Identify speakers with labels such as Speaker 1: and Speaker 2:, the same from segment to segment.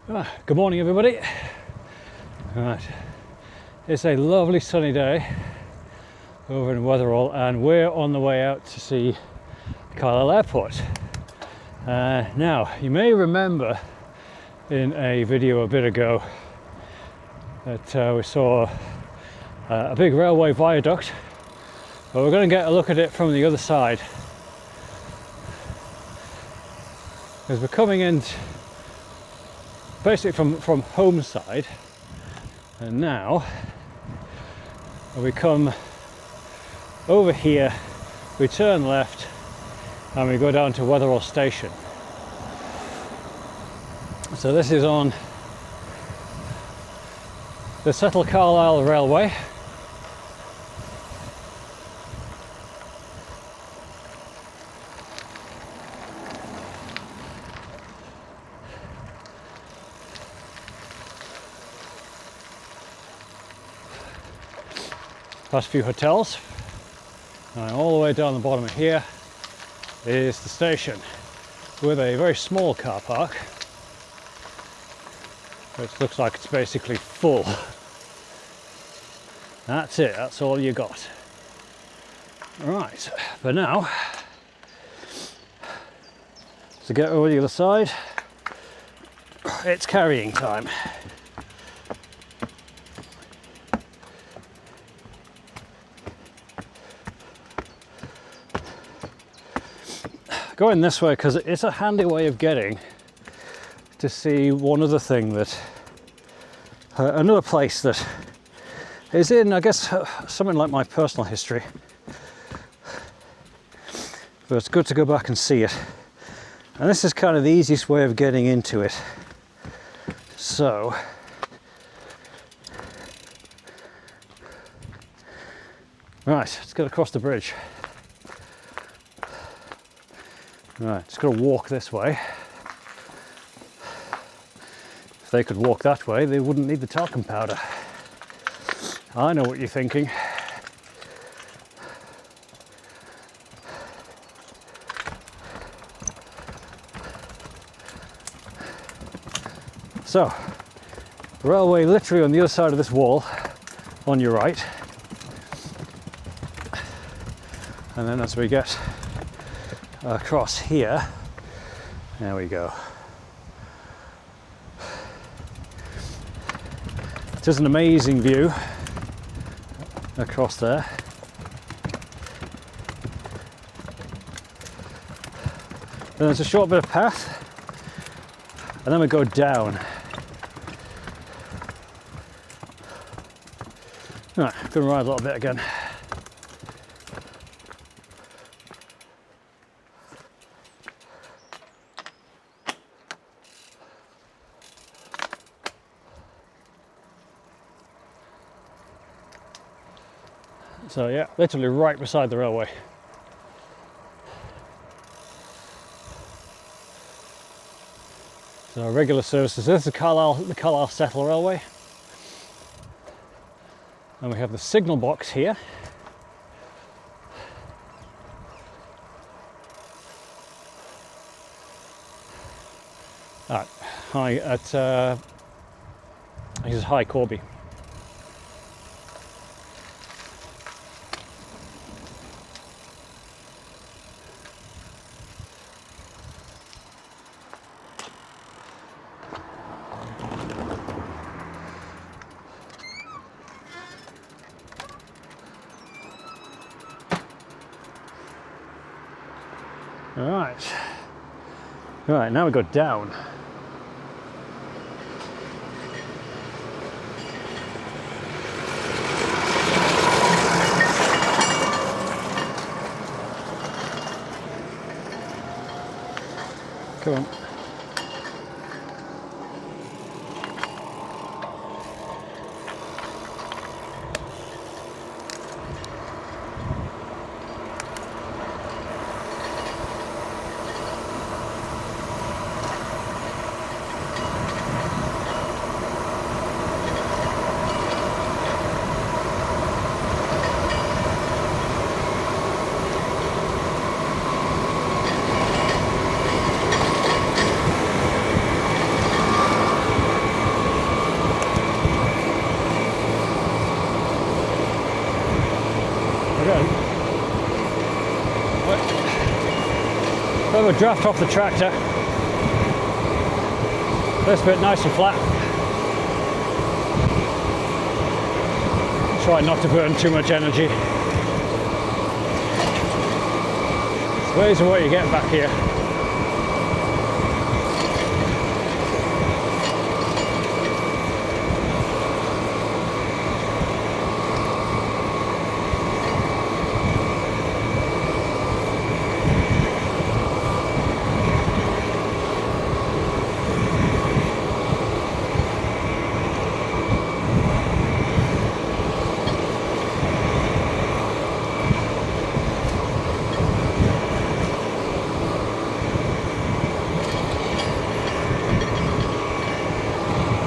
Speaker 1: Good morning, everybody. Right, it's a lovely sunny day over in Weatherall, and we're on the way out to see Carlisle Airport. Now, you may remember in a video a bit ago that we saw a big railway viaduct, but we're going to get a look at it from the other side, because we're coming in basically from home side, and now we come over here, we turn left and we go down to Weatherall station. So this is on the Settle Carlisle Railway. Past a few hotels, and all the way down the bottom of here is the station with a very small car park, which looks like it's basically full. That's it, that's all you got. Right, for now, to get over the other side, it's carrying time. Going this way because it's a handy way of getting to see one other thing, that another place that is in, I guess, something like my personal history, but it's good to go back and see it. And this is kind of the easiest way of getting into it. So right, let's get across the bridge. Right, just got to walk this way. If they could walk that way, they wouldn't need the talcum powder. I know what you're thinking. So, railway literally on the other side of this wall, on your right. And then as we get across here, there we go. It is an amazing view across there. Then there's a short bit of path, and then we go down. Right, I'm going to ride a little bit again. So yeah, literally right beside the railway. So regular services. This is the Carlisle Settle Railway. And we have the signal box here. This is High Corby. Right, now we go down. Come on. of a draft off the tractor. This bit nice and flat. Try not to burn too much energy. It's ways of what you get back here.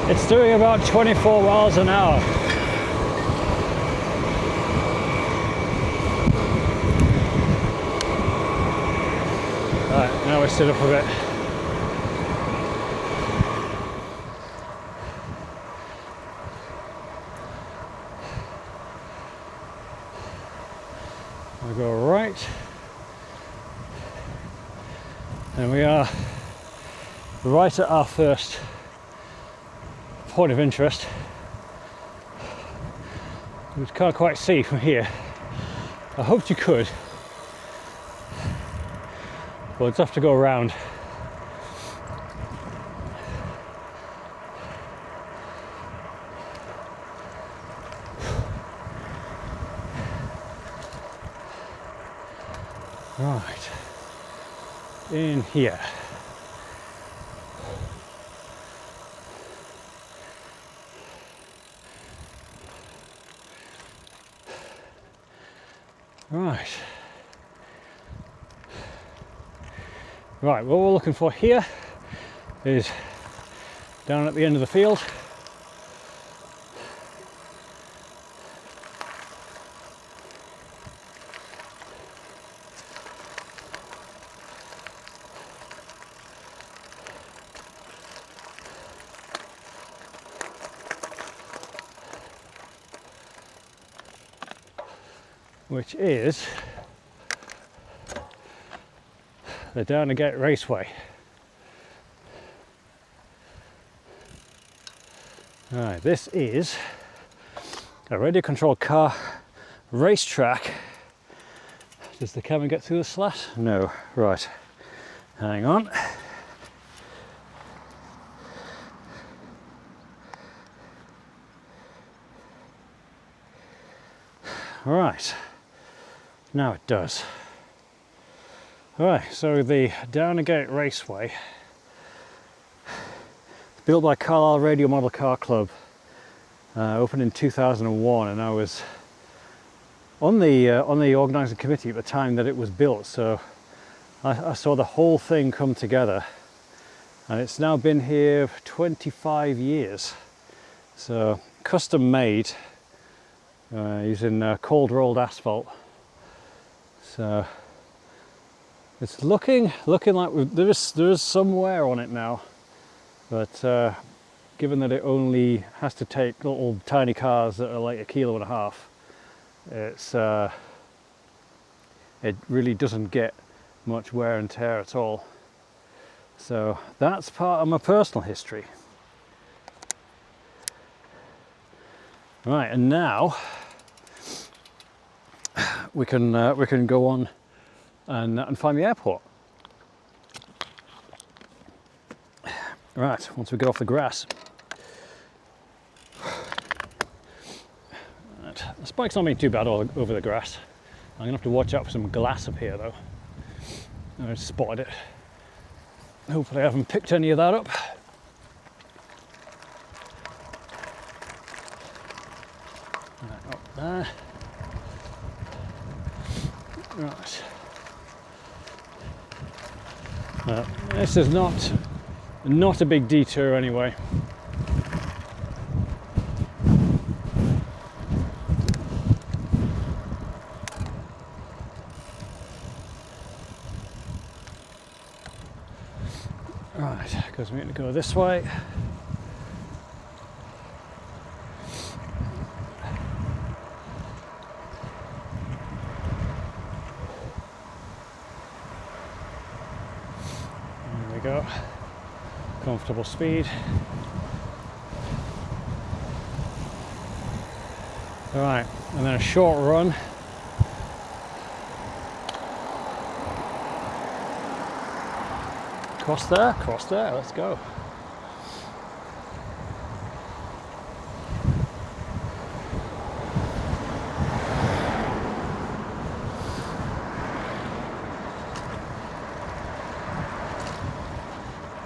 Speaker 1: It's doing about 24 miles an hour. Right, now we sit up a bit. We go right, and we are right at our first point of interest, which can't quite see from here. I hoped you could, but it's have to go around. Right, in here. Right. Right, what we're looking for here is down at the end of the field. Which is the Downegate Raceway. Right, this is a radio controlled car racetrack. Does the camera get through the slat? No. Right, hang on. Right. Now it does. Alright, so the Downegate Raceway, built by Carlisle Radio Model Car Club, opened in 2001, and I was on the organising committee at the time that it was built, so I saw the whole thing come together, and it's now been here for 25 years. So custom made, using cold rolled asphalt. So it's looking like there is some wear on it now, but given that it only has to take little tiny cars that are like 1.5 kilos, it really doesn't get much wear and tear at all. So that's part of my personal history. Right, and now we can go on and find the airport. Right, once we get off the grass. Right, the spike's not being too bad all over the grass. I'm gonna have to watch out for some glass up here though. I just spotted it. Hopefully I haven't picked any of that up. Right, up there. Right. This is not a big detour anyway. Right, because we need to go this way. we go. Comfortable speed. Alright, and then a short run. Cross there, let's go.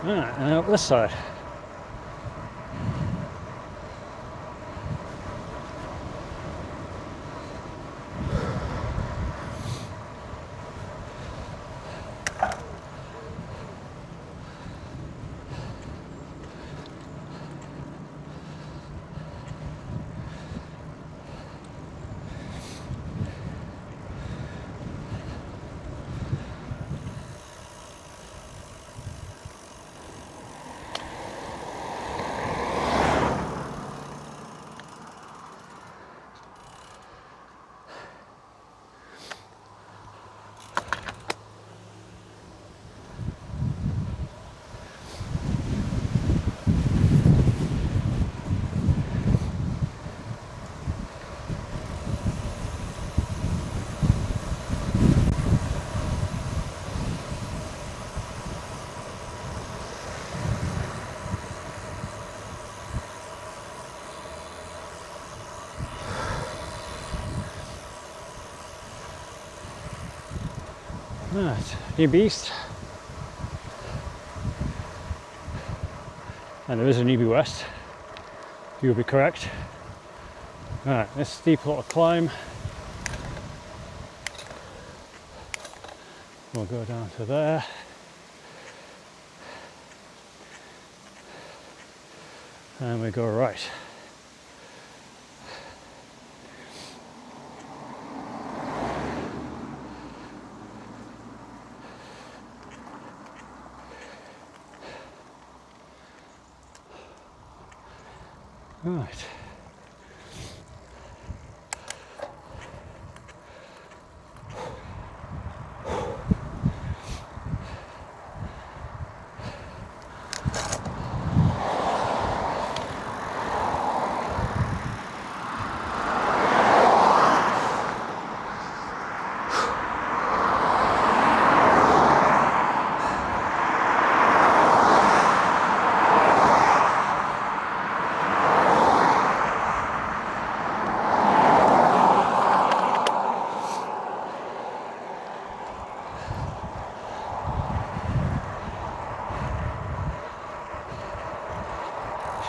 Speaker 1: Alright, and up this side. Right, new beast. And there is a newbie west. You'll be correct. Right, this steep little climb. We'll go down to there. And we go right. Right.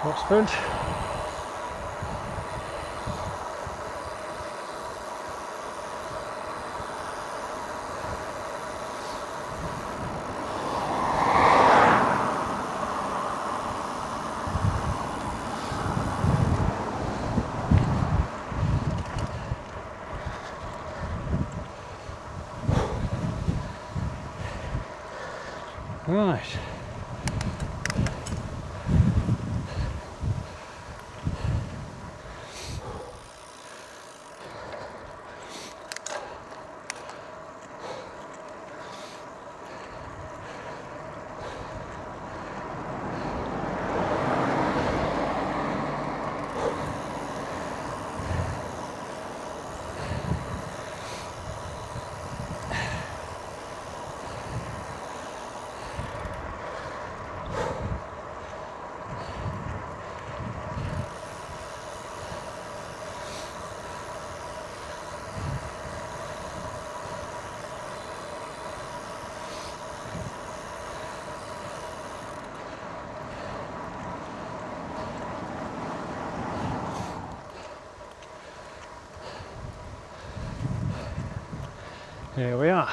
Speaker 1: Short sprint. Right. Here we are.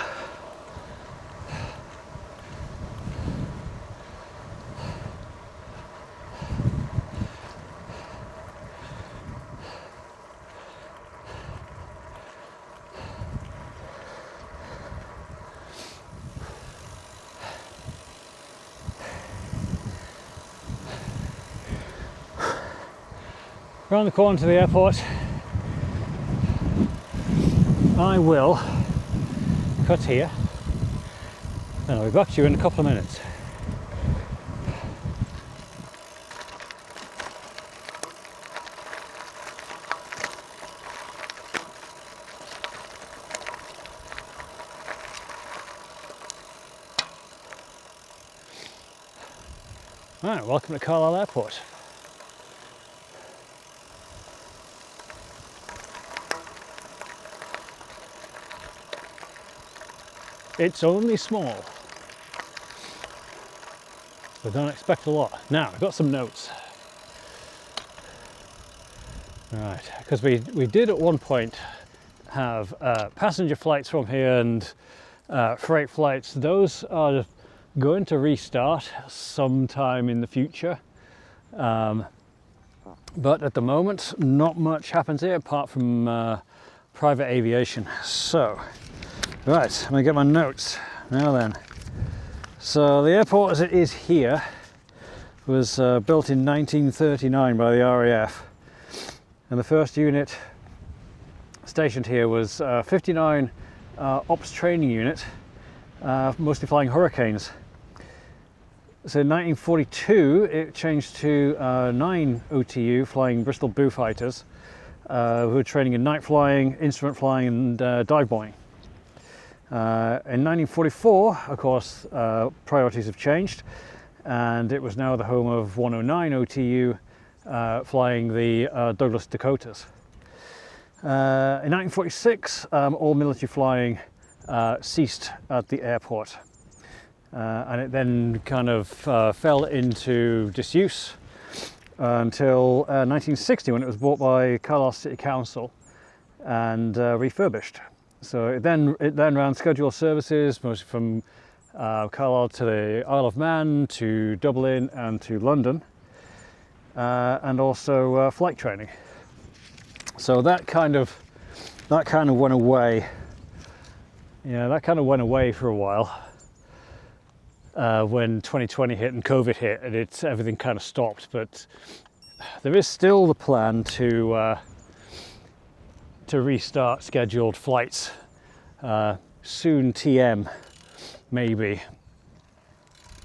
Speaker 1: Around the corner to the airport. I will cut here and I'll be back to you in a couple of minutes. Right, welcome to Carlisle Airport. It's only small, so don't expect a lot. Now, I've got some notes. Right, because we did at one point have passenger flights from here and freight flights. Those are going to restart sometime in the future. But at the moment, not much happens here apart from private aviation. So, right, I'm gonna get my notes. Now then. So the airport as it is here was built in 1939 by the RAF. And the first unit stationed here was 59 Ops Training Unit, mostly flying Hurricanes. So in 1942 it changed to 9 OTU flying Bristol Boo fighters who were training in night flying, instrument flying and dive bombing. In 1944, of course, priorities have changed and it was now the home of 109 OTU flying the Douglas Dakotas. In 1946, all military flying ceased at the airport, and it then kind of fell into disuse until 1960 when it was bought by Carlisle City Council and refurbished. So it then ran scheduled services mostly from Carlisle to the Isle of Man, to Dublin and to London. And also flight training. So that kind of went away. Yeah, that kind of went away for a while when 2020 hit and COVID hit, and everything kind of stopped. But there is still the plan to restart scheduled flights soon. TM, maybe.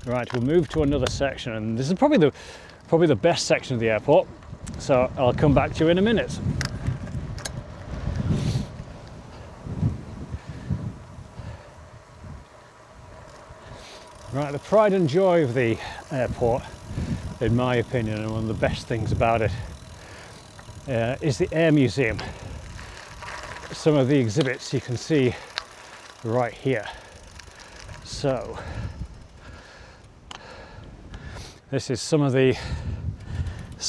Speaker 1: Right, we'll move to another section, and this is probably the best section of the airport, so I'll come back to you in a minute. Right, the pride and joy of the airport, in my opinion, and one of the best things about it, is the Air Museum. Some of the exhibits you can see right here. So, this is some of the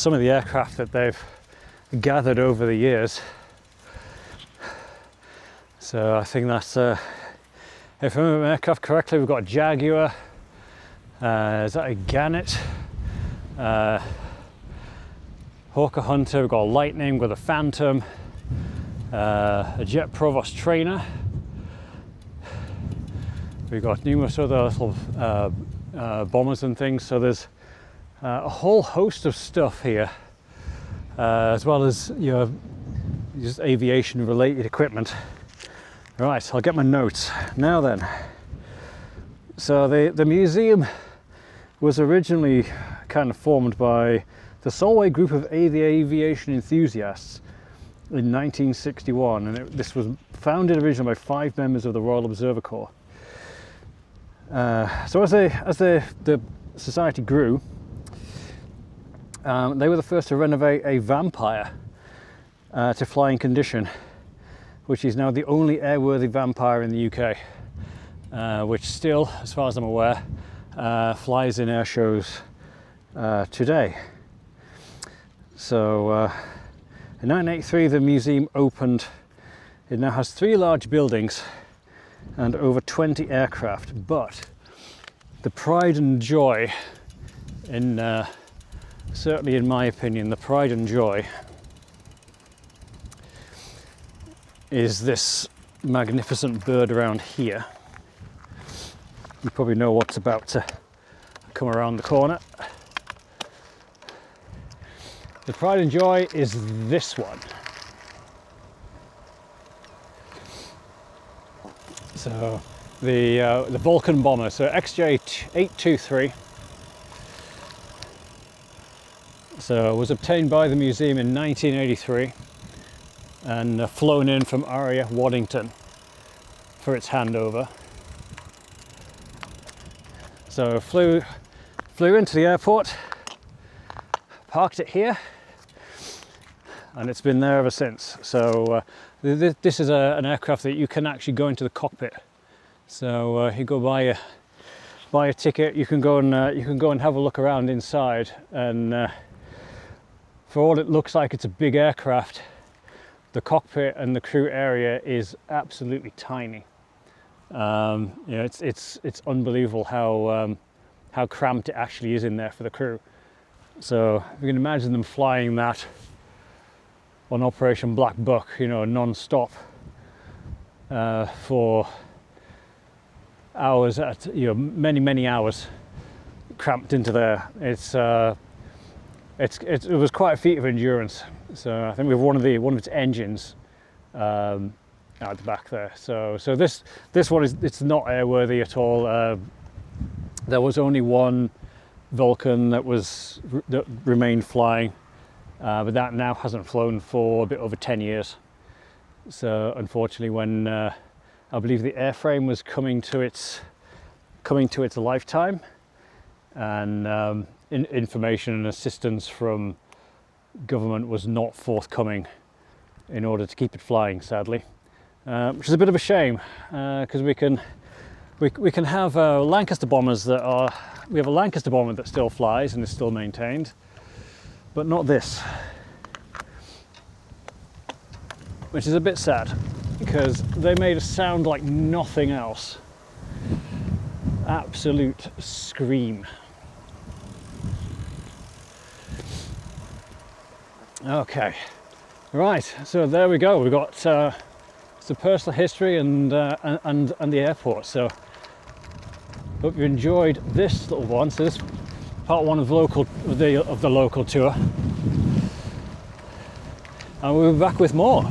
Speaker 1: aircraft that they've gathered over the years. So I think that's, if I remember my aircraft correctly, we've got a Jaguar, is that a Gannet? Hawker Hunter, we've got a Lightning, we've got a Phantom, a Jet Provost trainer. We've got numerous other little bombers and things, so there's a whole host of stuff here, as well as just aviation related equipment. Right, I'll get my notes. Now then, so the museum was originally kind of formed by the Solway group of aviation enthusiasts in 1961, and this was founded originally by 5 members of the Royal Observer Corps. So as the society grew, they were the first to renovate a Vampire to flying condition, which is now the only airworthy Vampire in the UK, which still, as far as I'm aware, flies in air shows today. So in 1983 the museum opened. It now has 3 large buildings and over 20 aircraft, but the pride and joy, certainly in my opinion, the pride and joy is this magnificent bird around here. You probably know what's about to come around the corner. The pride and joy is this one. So the Vulcan bomber, so XJ823. So it was obtained by the museum in 1983 and flown in from Aria, Waddington for its handover. So flew flew into the airport, parked it here, and it's been there ever since. So this is an aircraft that you can actually go into the cockpit. So you go buy a ticket, you can go and have a look around inside, and for all it looks like it's a big aircraft, the cockpit and the crew area is absolutely tiny. You know, it's unbelievable how cramped it actually is in there for the crew. So you can imagine them flying that on Operation Black Buck, you know, non-stop for hours many hours, cramped into there. It was quite a feat of endurance. So I think we have one of its engines out the back there. So this one it's not airworthy at all. There was only one Vulcan that remained flying, but that now hasn't flown for a bit over 10 years. So unfortunately, when I believe the airframe was coming to its lifetime, and information and assistance from government was not forthcoming in order to keep it flying, sadly, which is a bit of a shame, because we can have Lancaster bombers we have a Lancaster bomber that still flies and is still maintained, but not this, which is a bit sad because they made us sound like nothing else. Absolute scream. Okay, right, so there we go. We've got some personal history and the airport. So hope you enjoyed this little one. So this is part one of the local tour, and we'll be back with more.